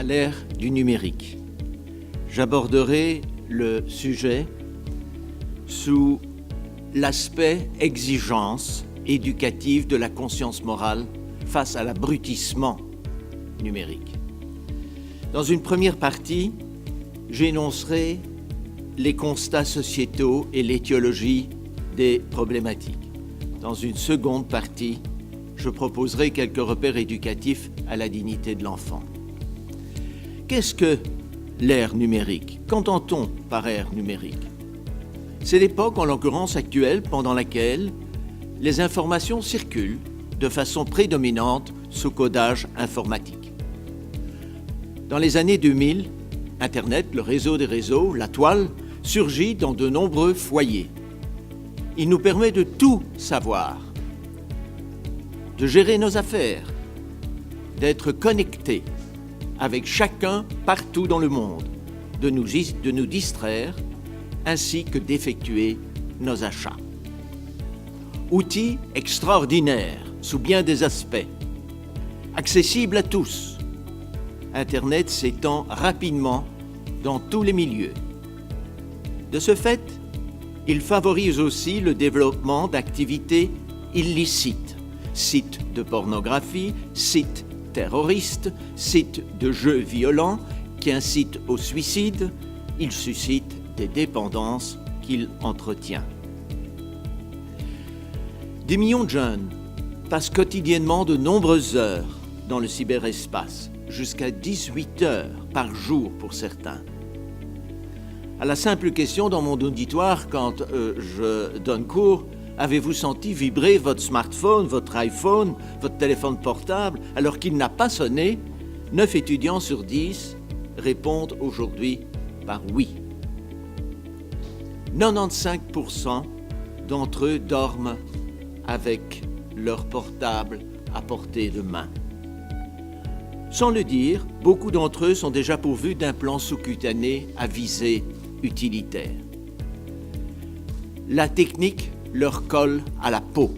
à l'ère du numérique. J'aborderai le sujet sous l'aspect exigence éducative de la conscience morale face à l'abrutissement numérique. Dans une première partie, j'énoncerai les constats sociétaux et l'étiologie des problématiques. Dans une seconde partie, je proposerai quelques repères éducatifs à la dignité de l'enfant. Qu'est-ce que l'ère numérique? Qu'entend-on par ère numérique? C'est l'époque, en l'occurrence actuelle, pendant laquelle les informations circulent de façon prédominante sous codage informatique. Dans les années 2000, Internet, le réseau des réseaux, la toile, surgit dans de nombreux foyers. Il nous permet de tout savoir, de gérer nos affaires, d'être connectés avec chacun partout dans le monde, de nous distraire, ainsi que d'effectuer nos achats. Outil extraordinaire sous bien des aspects, accessible à tous. Internet s'étend rapidement dans tous les milieux. De ce fait, il favorise aussi le développement d'activités illicites, sites de pornographie, sites terroristes, sites de jeux violents qui incitent au suicide. Il suscite des dépendances qu'il entretient. Des millions de jeunes passent quotidiennement de nombreuses heures dans le cyberespace, jusqu'à 18 heures par jour pour certains. À la simple question dans mon auditoire, quand je donne cours, avez-vous senti vibrer votre smartphone, votre iPhone, votre téléphone portable, alors qu'il n'a pas sonné? 9 étudiants sur 10 répondent aujourd'hui par oui. 95% d'entre eux dorment avec leur portable à portée de main. Sans le dire, beaucoup d'entre eux sont déjà pourvus d'implants sous-cutanés à visée utilitaire. La technique leur colle à la peau,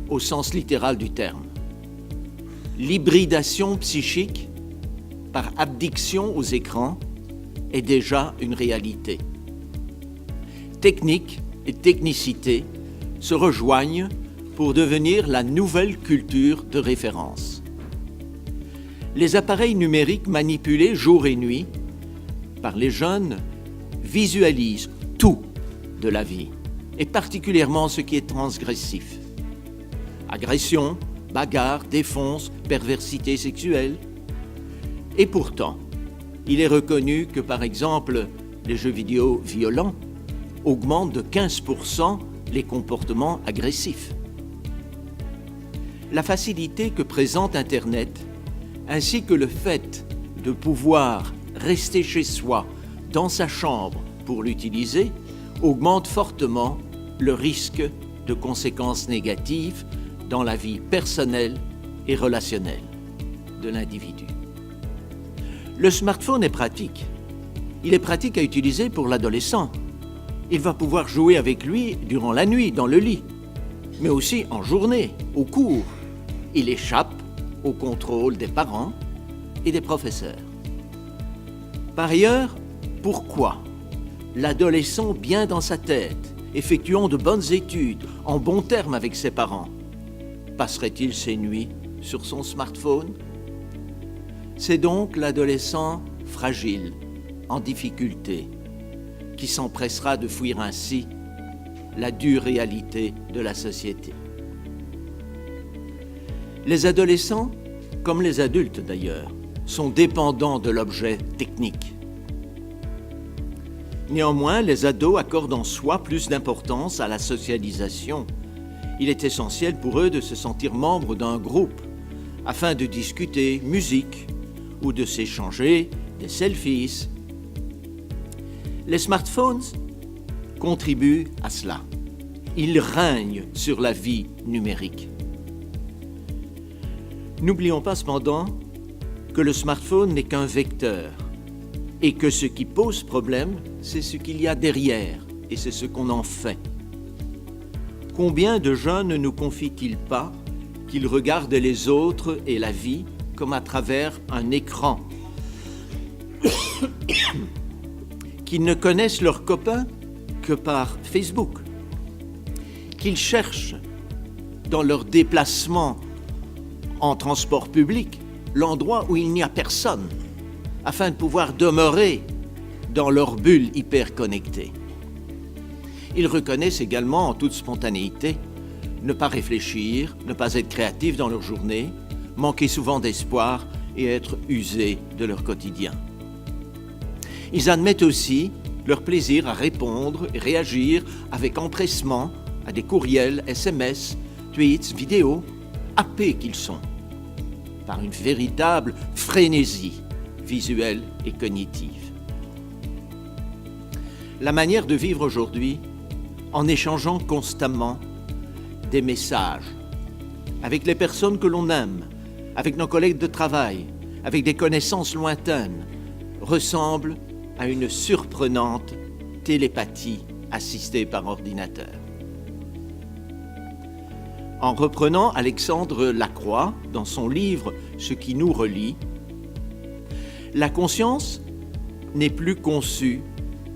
au sens littéral du terme. L'hybridation psychique par addiction aux écrans est déjà une réalité. Technique et technicité se rejoignent pour devenir la nouvelle culture de référence. Les appareils numériques manipulés jour et nuit par les jeunes visualisent tout de la vie, et particulièrement ce qui est transgressif. Agression, bagarre, défonce, perversité sexuelle. Et pourtant, il est reconnu que, par exemple, les jeux vidéo violents augmentent de 15% les comportements agressifs. La facilité que présente Internet, ainsi que le fait de pouvoir rester chez soi, dans sa chambre, pour l'utiliser, augmente fortement le risque de conséquences négatives dans la vie personnelle et relationnelle de l'individu. Le smartphone est pratique. Il est pratique à utiliser pour l'adolescent. Il va pouvoir jouer avec lui durant la nuit, dans le lit, mais aussi en journée, au cours. Il échappe au contrôle des parents et des professeurs. Par ailleurs, pourquoi l'adolescent bien dans sa tête, effectuant de bonnes études, en bons termes avec ses parents, passerait-il ses nuits sur son smartphone? C'est donc l'adolescent fragile, en difficulté, qui s'empressera de fuir ainsi la dure réalité de la société. Les adolescents, comme les adultes d'ailleurs, sont dépendants de l'objet technique. Néanmoins, les ados accordent en soi plus d'importance à la socialisation. Il est essentiel pour eux de se sentir membres d'un groupe afin de discuter musique ou de s'échanger des selfies. Les smartphones contribuent à cela. Ils règnent sur la vie numérique. N'oublions pas cependant que le smartphone n'est qu'un vecteur et que ce qui pose problème, c'est ce qu'il y a derrière et c'est ce qu'on en fait. Combien de jeunes ne nous confient-ils pas qu'ils regardent les autres et la vie comme à travers un écran, qu'ils ne connaissent leurs copains que par Facebook, qu'ils cherchent dans leur déplacement en transport public l'endroit où il n'y a personne, afin de pouvoir demeurer dans leur bulle hyper connectée. Ils reconnaissent également en toute spontanéité ne pas réfléchir, ne pas être créatifs dans leur journée, manquer souvent d'espoir et être usés de leur quotidien. Ils admettent aussi leur plaisir à répondre et réagir avec empressement à des courriels, SMS, tweets, vidéos, happés qu'ils sont, par une véritable frénésie visuelle et cognitive. La manière de vivre aujourd'hui, en échangeant constamment des messages avec les personnes que l'on aime, avec nos collègues de travail, avec des connaissances lointaines, ressemble à une surprenante télépathie assistée par ordinateur. En reprenant Alexandre Lacroix dans son livre « Ce qui nous relie », la conscience n'est plus conçue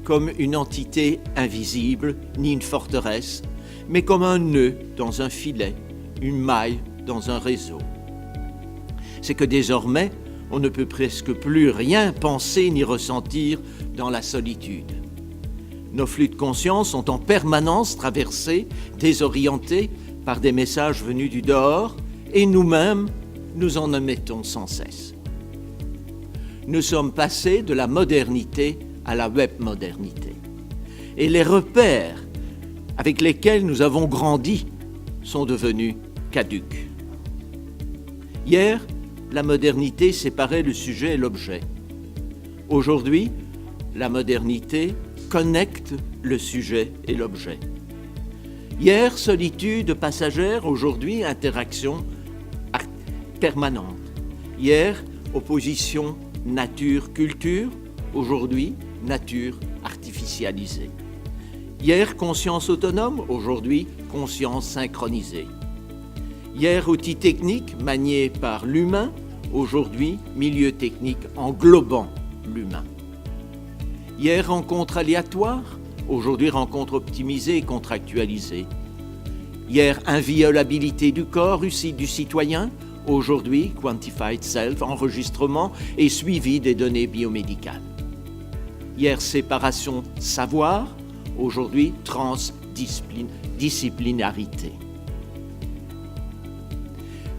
comme une entité invisible ni une forteresse, mais comme un nœud dans un filet, une maille dans un réseau. C'est que désormais, on ne peut presque plus rien penser ni ressentir dans la solitude. Nos flux de conscience sont en permanence traversés, désorientés par des messages venus du dehors, et nous-mêmes, nous en émettons sans cesse. Nous sommes passés de la modernité à la web-modernité. Et les repères avec lesquels nous avons grandi sont devenus caducs. Hier, la modernité séparait le sujet et l'objet. Aujourd'hui, la modernité connecte le sujet et l'objet. Hier, solitude passagère, aujourd'hui, interaction permanente. Hier, opposition nature-culture, aujourd'hui, nature artificialisée. Hier, conscience autonome, aujourd'hui, conscience synchronisée. Hier, outil technique manié par l'humain, aujourd'hui, milieu technique englobant l'humain. Hier, rencontre aléatoire, aujourd'hui, rencontre optimisée et contractualisée. Hier, inviolabilité du corps, du citoyen, aujourd'hui, quantified self, enregistrement et suivi des données biomédicales. Hier, séparation savoir, aujourd'hui, transdisciplinarité.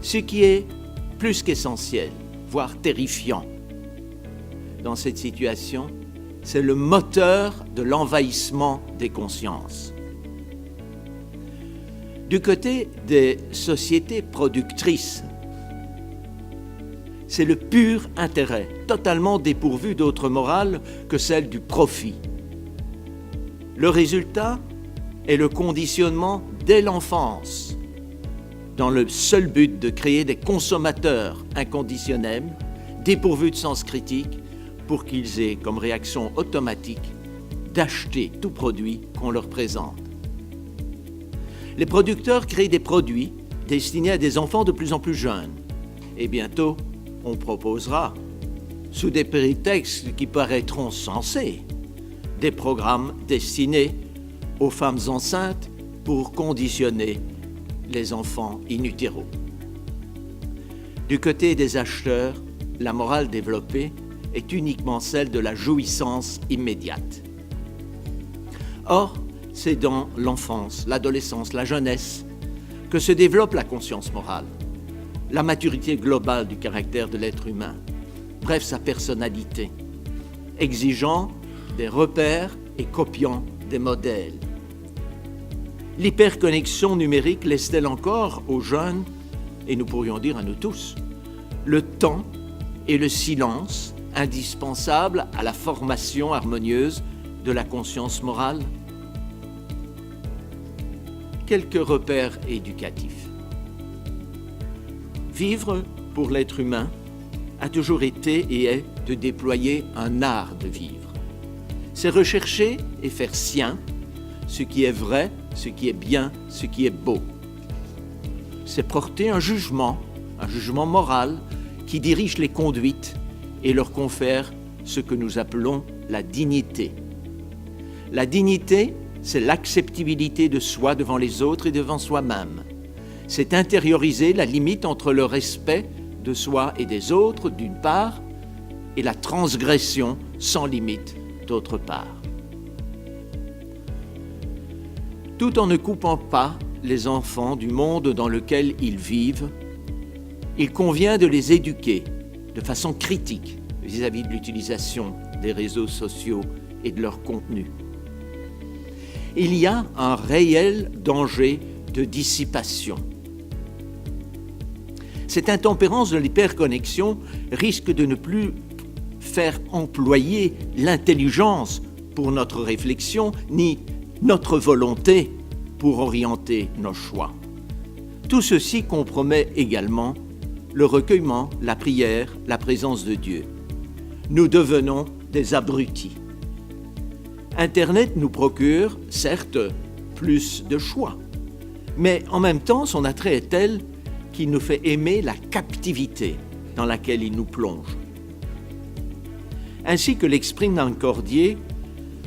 Ce qui est plus qu'essentiel, voire terrifiant dans cette situation, c'est le moteur de l'envahissement des consciences. Du côté des sociétés productrices, c'est le pur intérêt, totalement dépourvu d'autre morale que celle du profit. Le résultat est le conditionnement dès l'enfance, dans le seul but de créer des consommateurs inconditionnels, dépourvus de sens critique, pour qu'ils aient comme réaction automatique d'acheter tout produit qu'on leur présente. Les producteurs créent des produits destinés à des enfants de plus en plus jeunes. Et bientôt, on proposera, sous des prétextes qui paraîtront sensés, des programmes destinés aux femmes enceintes pour conditionner les enfants in utero. Du côté des acheteurs, la morale développée est uniquement celle de la jouissance immédiate. Or, c'est dans l'enfance, l'adolescence, la jeunesse que se développe la conscience morale, la maturité globale du caractère de l'être humain, bref sa personnalité, exigeant des repères et copiant des modèles. L'hyperconnexion numérique laisse-t-elle encore aux jeunes, et nous pourrions dire à nous tous, le temps et le silence indispensables à la formation harmonieuse de la conscience morale? Quelques repères éducatifs. Vivre pour l'être humain a toujours été et est de déployer un art de vivre. C'est rechercher et faire sien ce qui est vrai, ce qui est bien, ce qui est beau. C'est porter un jugement moral qui dirige les conduites et leur confère ce que nous appelons la dignité. La dignité, c'est l'acceptabilité de soi devant les autres et devant soi-même. C'est intérioriser la limite entre le respect de soi et des autres, d'une part, et la transgression sans limite, d'autre part. Tout en ne coupant pas les enfants du monde dans lequel ils vivent, il convient de les éduquer de façon critique vis-à-vis de l'utilisation des réseaux sociaux et de leur contenu. Il y a un réel danger de dissipation. Cette intempérance de l'hyperconnexion risque de ne plus faire employer l'intelligence pour notre réflexion, ni notre volonté pour orienter nos choix. Tout ceci compromet également le recueillement, la prière, la présence de Dieu. Nous devenons des abrutis. Internet nous procure, certes, plus de choix, mais en même temps, son attrait est tel qu'il nous fait aimer la captivité dans laquelle il nous plonge. Ainsi que l'exprime Nan Cordier,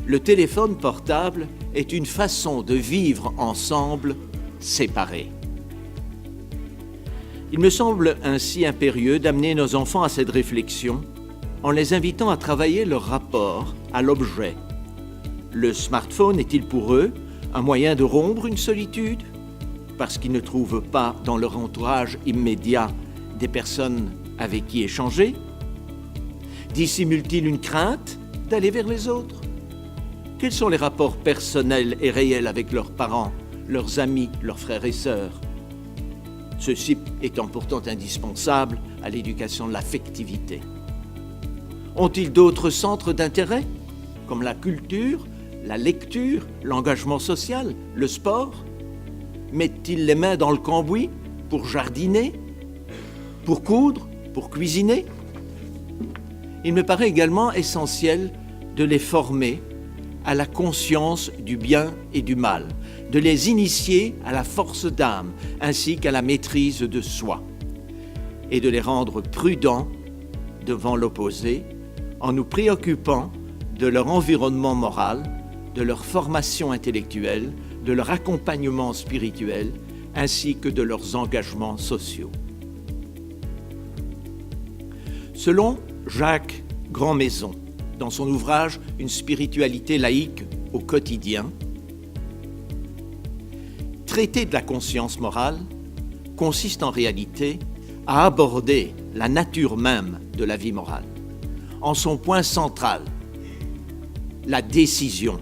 le téléphone portable est une façon de vivre ensemble, séparés. Il me semble ainsi impérieux d'amener nos enfants à cette réflexion en les invitant à travailler leur rapport à l'objet. Le smartphone est-il pour eux un moyen de rompre une solitude parce qu'ils ne trouvent pas dans leur entourage immédiat des personnes avec qui échanger? Dissimule-t-il une crainte d'aller vers les autres? Quels sont les rapports personnels et réels avec leurs parents, leurs amis, leurs frères et sœurs? Ceci étant pourtant indispensable à l'éducation de l'affectivité. Ont-ils d'autres centres d'intérêt, comme la culture, la lecture, l'engagement social, le sport? Mettent-ils les mains dans le cambouis pour jardiner, pour coudre, pour cuisiner? Il me paraît également essentiel de les former à la conscience du bien et du mal, de les initier à la force d'âme ainsi qu'à la maîtrise de soi, et de les rendre prudents devant l'opposé en nous préoccupant de leur environnement moral, de leur formation intellectuelle, de leur accompagnement spirituel, ainsi que de leurs engagements sociaux. Selon Jacques Grandmaison, dans son ouvrage « Une spiritualité laïque au quotidien », traiter de la conscience morale consiste en réalité à aborder la nature même de la vie morale, en son point central, la décision,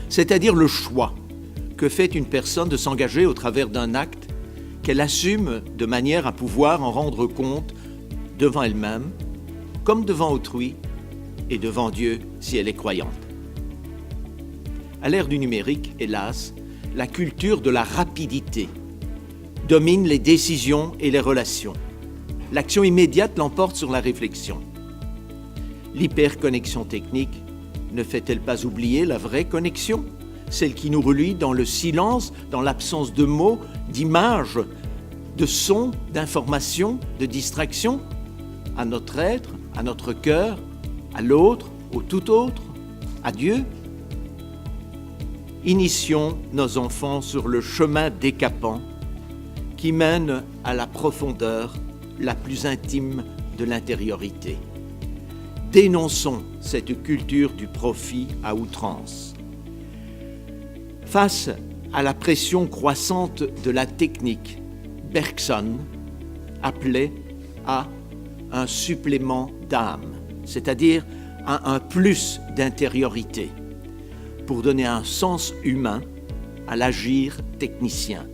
c'est-à-dire le choix que fait une personne de s'engager au travers d'un acte qu'elle assume de manière à pouvoir en rendre compte devant elle-même, comme devant autrui et devant Dieu si elle est croyante. À l'ère du numérique, hélas, la culture de la rapidité domine les décisions et les relations. L'action immédiate l'emporte sur la réflexion. L'hyperconnexion technique ne fait-elle pas oublier la vraie connexion, celle qui nous relie dans le silence, dans l'absence de mots, d'images, de sons, d'informations, de distractions, à notre être, à notre cœur, à l'autre, au tout autre, à Dieu? Initions nos enfants sur le chemin décapant qui mène à la profondeur la plus intime de l'intériorité. Dénonçons cette culture du profit à outrance. Face à la pression croissante de la technique, Bergson appelait à un supplément d'âme, c'est-à-dire à un plus d'intériorité, pour donner un sens humain à l'agir technicien.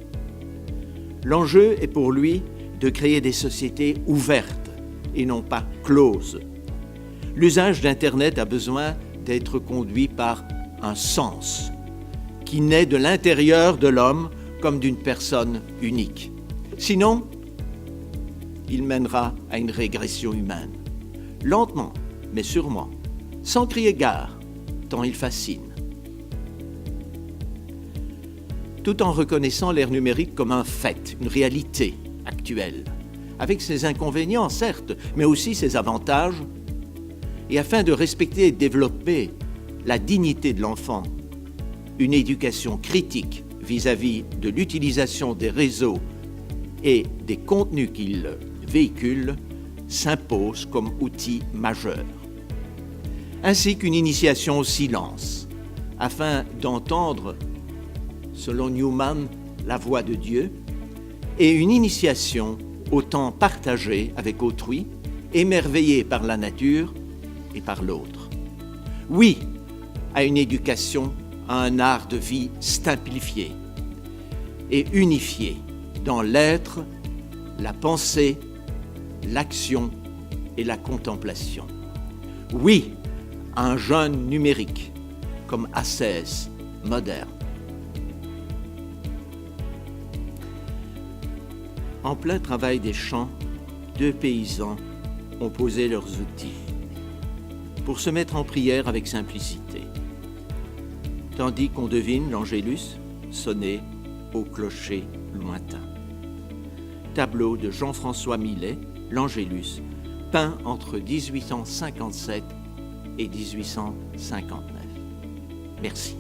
L'enjeu est pour lui de créer des sociétés ouvertes et non pas closes. L'usage d'Internet a besoin d'être conduit par un sens qui naît de l'intérieur de l'homme comme d'une personne unique. Sinon, il mènera à une régression humaine. Lentement, mais sûrement, sans crier gare, tant il fascine. Tout en reconnaissant l'ère numérique comme un fait, une réalité actuelle, avec ses inconvénients certes, mais aussi ses avantages, Et afin de respecter et de développer la dignité de l'enfant, une éducation critique vis-à-vis de l'utilisation des réseaux et des contenus qu'ils véhiculent s'impose comme outil majeur, ainsi qu'une initiation au silence, afin d'entendre, selon Newman, la voix de Dieu, et une initiation au temps partagé avec autrui, émerveillé par la nature et par l'autre. Oui, à une éducation, à un art de vie simplifié et unifié dans l'être, la pensée, l'action et la contemplation. Oui, à un jeûne numérique comme ascèse moderne. En plein travail des champs, 2 paysans ont posé leurs outils pour se mettre en prière avec simplicité, tandis qu'on devine l'Angélus sonner au clocher lointain. Tableau de Jean-François Millet, l'Angélus, peint entre 1857 et 1859. Merci.